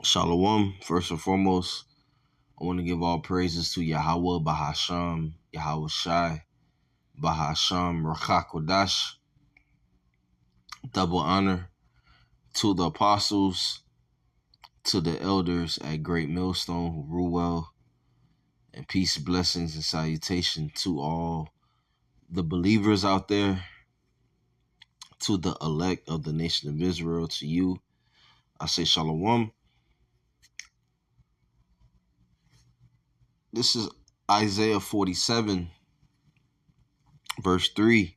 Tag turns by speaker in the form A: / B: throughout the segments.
A: Shalom. First and foremost, I want to give all praises to Yahweh Bahasham, Yahweh Shai, Bahasham, Rachakodash. Double honor to the apostles, to the elders at Great Millstone who rule well, and peace, blessings, and salutation to all the believers out there, to the elect of the nation of Israel, to you. I say Shalom. This is Isaiah 47, verse 3.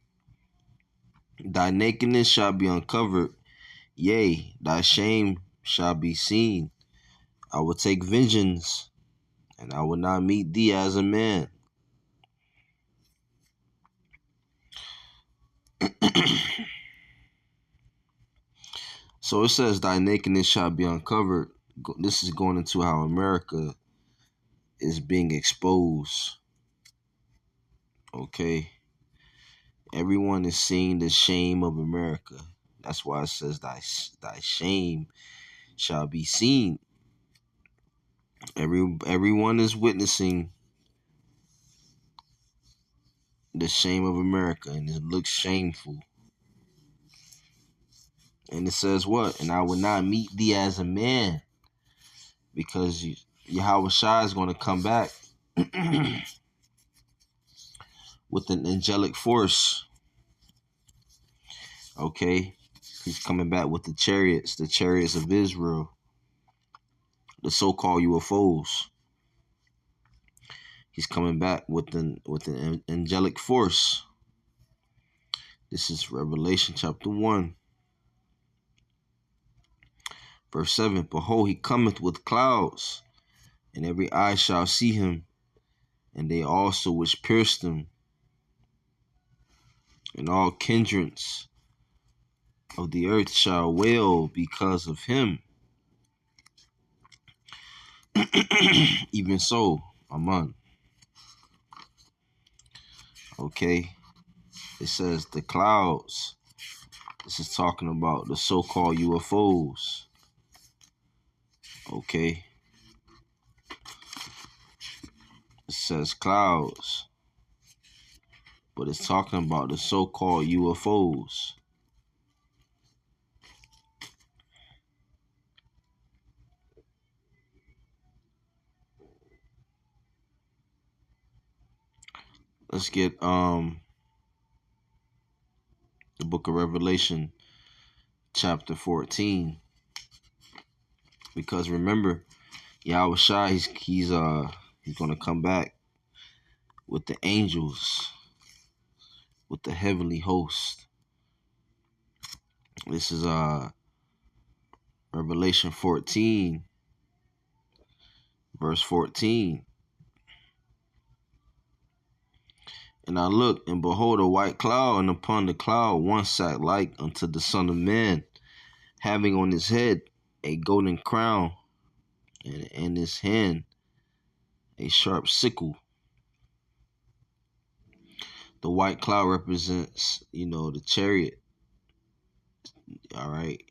A: Thy nakedness shall be uncovered, yea, thy shame shall be seen. I will take vengeance, and I will not meet thee as a man. So it says, thy nakedness shall be uncovered. This is going into how America is being exposed. Okay? Everyone is seeing the shame of America. That's why it says, thy shame shall be seen. Everyone is witnessing the shame of America, and it looks shameful. And it says what? And I will not meet thee as a man, because Yahweh Shai is going to come back with an angelic force. Okay? He's coming back with the chariots of Israel, the so-called UFOs. He's coming back with an angelic force. This is Revelation chapter 1. Verse 7, behold, he cometh with clouds, and every eye shall see him, and they also which pierced him, and all kindreds of the earth shall wail because of him. Even so, Aman. Okay, it says the clouds. This is talking about the so-called UFOs. Okay, it says clouds, but it's talking about the so-called UFOs. Let's get the book of Revelation chapter 14, because remember, Yahweh Shai, he's gonna come back with the angels, with the heavenly host. This is Revelation 14, verse 14. And I looked, and behold, a white cloud, and upon the cloud one sat like unto the Son of Man, having on his head a golden crown, and in his hand a sharp sickle. The white cloud represents, the chariot. All right.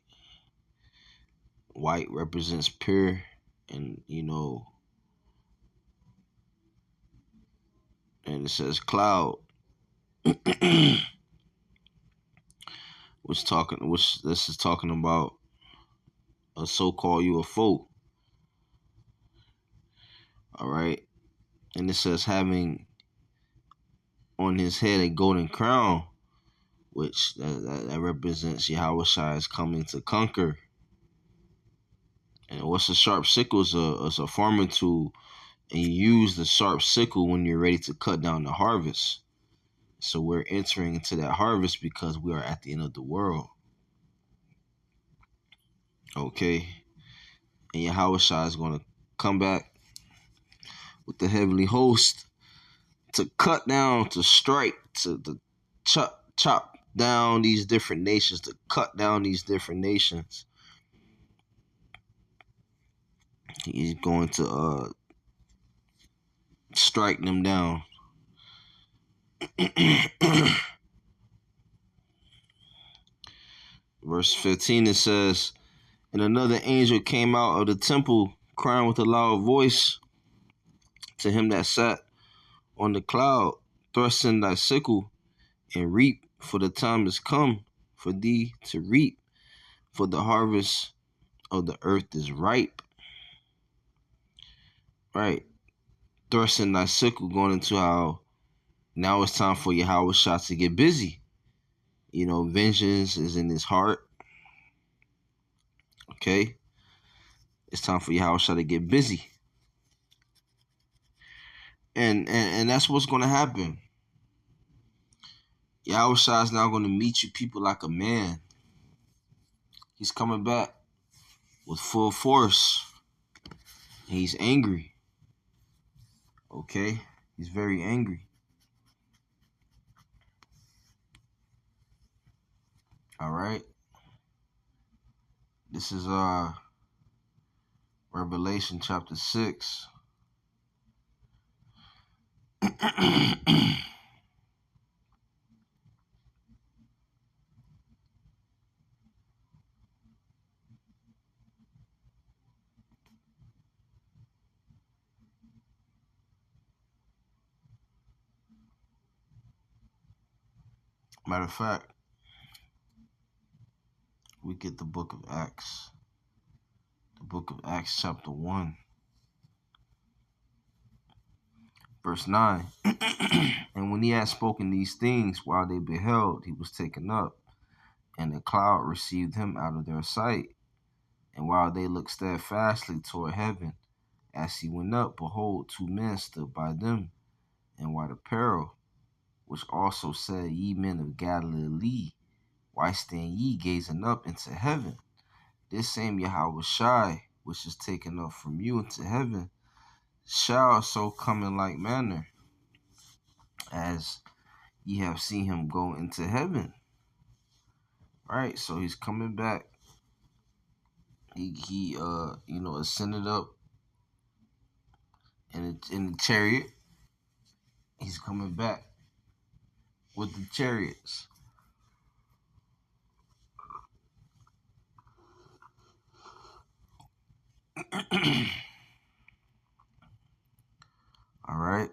A: White represents pure, and and it says cloud, which this is talking about a so-called UFO. All right. And it says having on his head a golden crown, which that represents Yahweh Shai is coming to conquer. And what's a sharp sickle? Is a farming tool, and you use the sharp sickle when you're ready to cut down the harvest. So we're entering into that harvest because we are at the end of the world. Okay. And Yahweh Shai is going to come back with the heavenly host to cut down, to strike, to chop down these different nations, to cut down these different nations. He's going to strike them down. Verse 15, it says, And another angel came out of the temple, crying with a loud voice to him that sat on the cloud, thrust in thy sickle and reap, for the time is come for thee to reap, for the harvest of the earth is ripe. Right. Thrust in thy sickle, going into how now it's time for Yahweh Shah to get busy. Vengeance is in his heart. Okay. It's time for Yahweh Shah to get busy. And that's what's gonna happen. Yahweh Shah is now gonna meet you people like a man. He's coming back with full force. And he's angry. Okay? He's very angry. Alright? This is Revelation chapter 6. Matter of fact, we get the book of Acts. The book of Acts chapter 1. Verse 9. And when he had spoken these things, while they beheld, he was taken up, and the cloud received him out of their sight. And while they looked steadfastly toward heaven, as he went up, behold, two men stood by them, in white apparel, which also said, Ye men of Galilee, why stand ye gazing up into heaven? This same Yahweh Shai, which is taken up from you into heaven, shall so come in like manner as ye have seen him go into heaven. Right, so he's coming back. He ascended up in the chariot. He's coming back with the chariots. All right,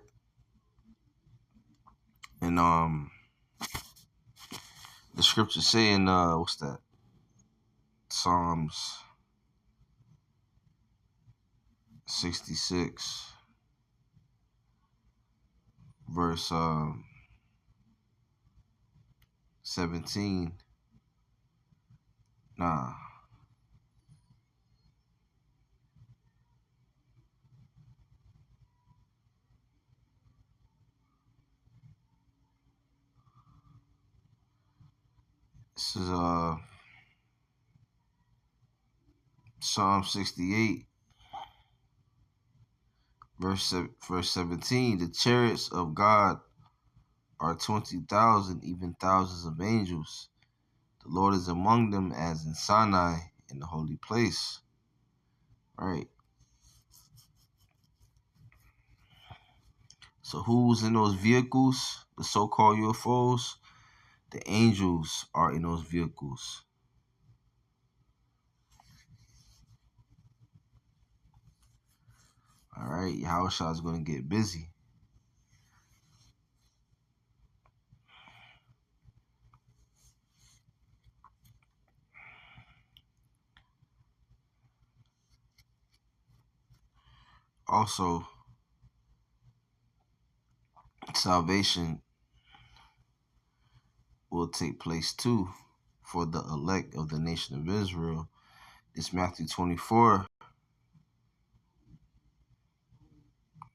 A: and the scriptures say in what's that? Psalms 66, verse 17. Nah. This is Psalm 68, verse 17. The chariots of God are 20,000, even thousands of angels. The Lord is among them as in Sinai in the holy place. Right. So who's in those vehicles? The so-called UFOs? The angels are in those vehicles. All right, Yahweh Shah is going to get busy. Also, salvation will take place too for the elect of the nation of Israel. It's Matthew 24,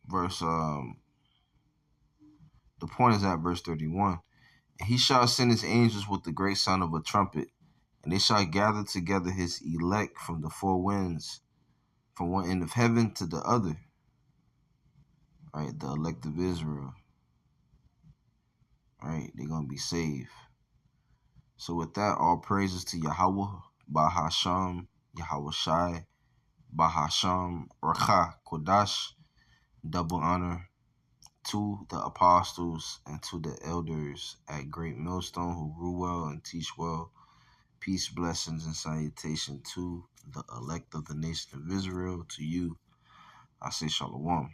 A: verse the point is at verse 31. And he shall send his angels with the great sound of a trumpet, and they shall gather together his elect from the four winds, from one end of heaven to the other. Right, the elect of Israel. Right, they're gonna be saved. So with that, all praises to Yahweh, Bahasham, Yahweh Shai, Bahasham, Racha, Kodash, double honor to the apostles and to the elders at Great Millstone who rule well and teach well. Peace, blessings, and salutation to the elect of the nation of Israel. To you, I say shalom.